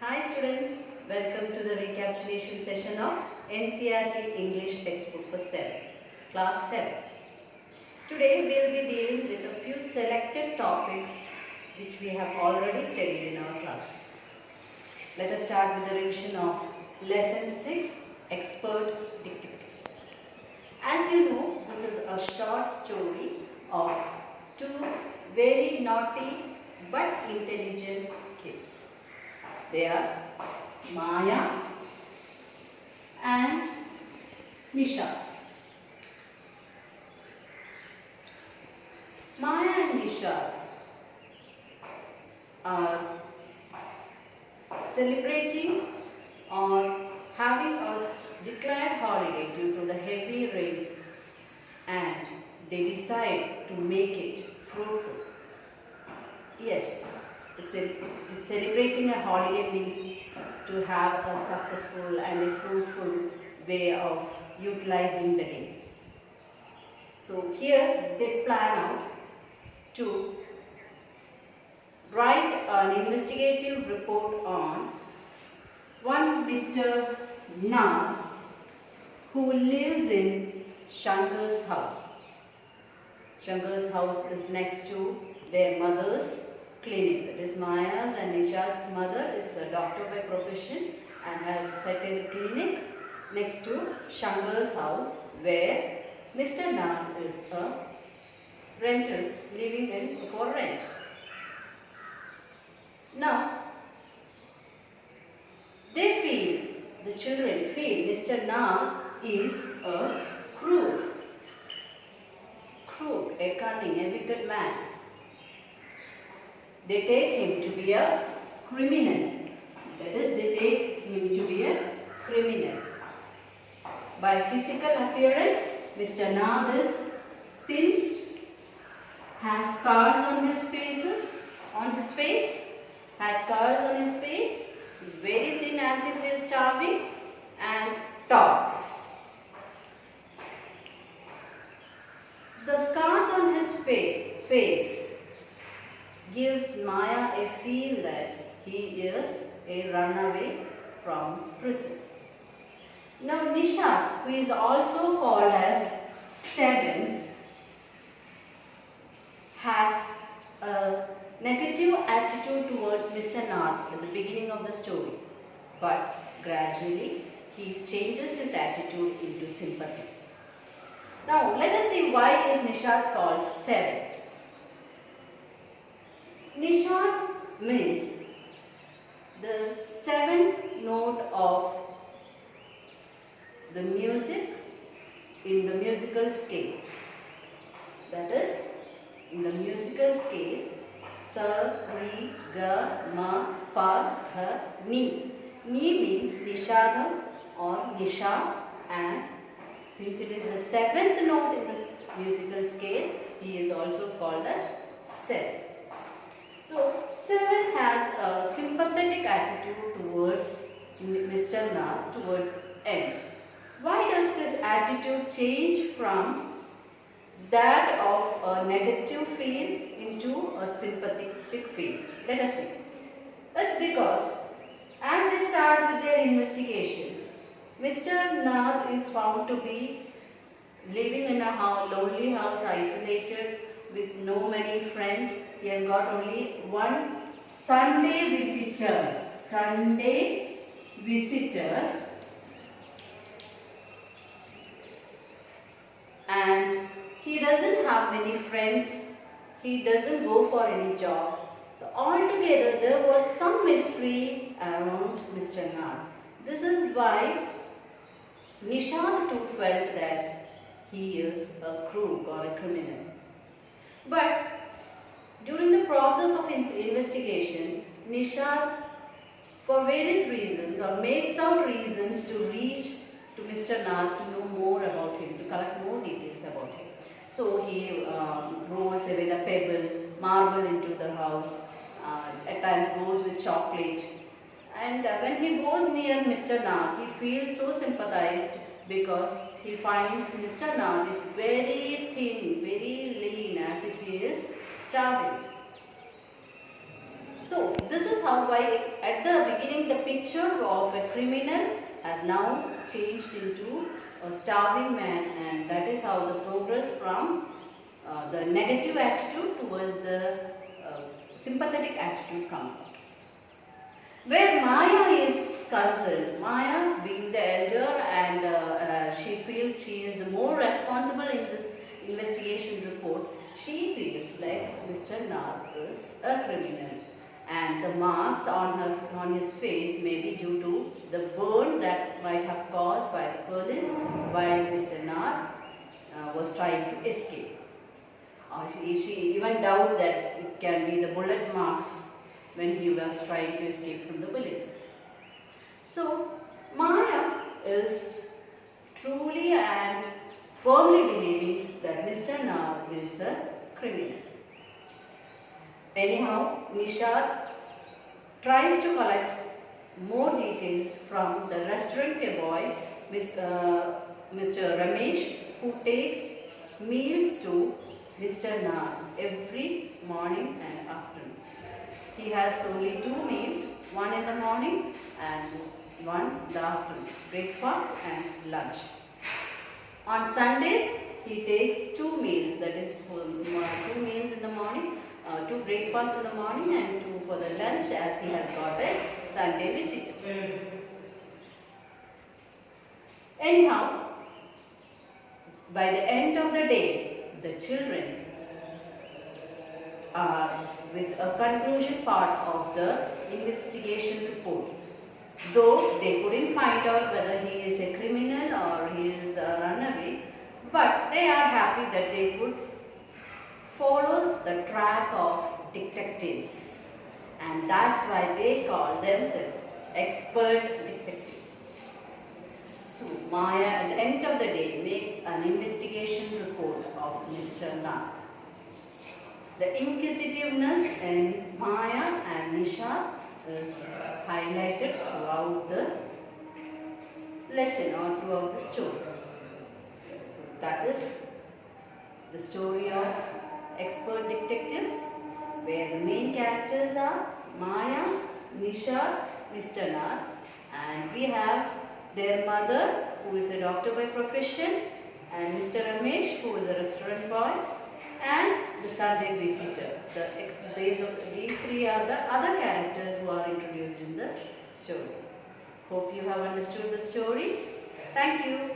Hi students, welcome to the recapitulation session of NCERT English textbook for 7, class 7. Today we will be dealing with a few selected topics which we have already studied in our class. Let us start with the revision of lesson 6, expert detectives. As you know, this is a short story of two very naughty but intelligent kids. They are Maya and Nisha. Maya and Nisha are celebrating or having a declared holiday due to the heavy rain, and they decide to make it fruitful. Yes, celebrating a holiday means to have a successful and a fruitful way of utilizing the day. So here they plan out to write an investigative report on one Mr. Nath who lives in Shankar's house. Shankar's house is next to their mother's clinic. That is Maya's and Nisha's mother is a doctor by profession and has set a clinic next to Shankar's house, where Mr. Nath is a renter living in for rent. Now, the children feel Mr. Nath is a crook, a cunning, a wicked man. They take him to be a criminal. That is, they take him to be a criminal. By physical appearance, Mr. Nath is thin, has scars on his face, is very thin as if he is starving, and tall. The scars on his face gives Maya a feel that he is a runaway from prison. Now Nisha, who is also called as Seven, has a negative attitude towards Mr. Nath at the beginning of the story, but gradually he changes his attitude into sympathy. Now let us see why is Nisha called Seven. Nisha means the seventh note of the music in the musical scale. That is, in the musical scale, Sa, Re, Ga, Ma, Pa, Tha, Ni. Ni means Nishadam or Nisha, and since it is the seventh note in the musical scale, he is also called as Seven. So, Seven has a sympathetic attitude towards Mr. Nath towards end. Why does his attitude change from that of a negative feel into a sympathetic feel? Let us see. That's because as they start with their investigation, Mr. Nath is found to be living in a lonely house, isolated, with no many friends. He has got only one Sunday visitor, and he doesn't have many friends. He doesn't go for any job. So altogether there was some mystery around Mr. Nath. This is why Nisha too felt that he is a crook or a criminal. But during the process of investigation, Nisha, for various reasons, or makes out reasons to reach to Mr. Nath to know more about him, to collect more details about him. So he rolls away the pebble, marble into the house, at times goes with chocolate. And when he goes near Mr. Nath, he feels so sympathized because he finds Mr. Nath is very thin, very lean, as if he is starving. So this is how why at the beginning the picture of a criminal has now changed into a starving man, and that is how the progress from the negative attitude towards the sympathetic attitude comes out. Where Maya is concerned, Maya being the elder and she feels she is the more responsible in this investigation report, she feels like Mr. Nar is a criminal, and the marks on his face may be due to the burn that might have caused by the police while Mr. Nar was trying to escape. Or she even doubts that it can be the bullet marks when he was trying to escape from the police. So Maya is truly and firmly believing that Mr. Nar is a criminal. Anyhow, Nishad tries to collect more details from the restaurant boy, Mr. Ramesh, who takes meals to Mr. Nar every morning and afternoon. He has only 2 meals, one in the morning and one in the afternoon, breakfast and lunch. On Sundays, he takes 2 meals, that is 2 meals in the morning, 2 breakfasts in the morning and 2 for the lunch, as he has got a Sunday visit. Anyhow, by the end of the day, the children are with a conclusion part of the investigation report. Though they couldn't find out whether he is a criminal or he is a runaway, but they are happy that they could follow the track of detectives, and that's why they call themselves expert detectives. So Maya at the end of the day makes an investigation report of Mr. Nar. The inquisitiveness in Maya and Nisha is highlighted throughout the lesson or throughout the story. So that is the story of expert detectives, where the main characters are Maya, Nisha, Mr. Nar, and we have their mother, who is a doctor by profession, and Mr. Ramesh, who is a restaurant boy, and the Sunday visitor. These 3 are the other characters who are introduced in the story. Hope you have understood the story. Thank you.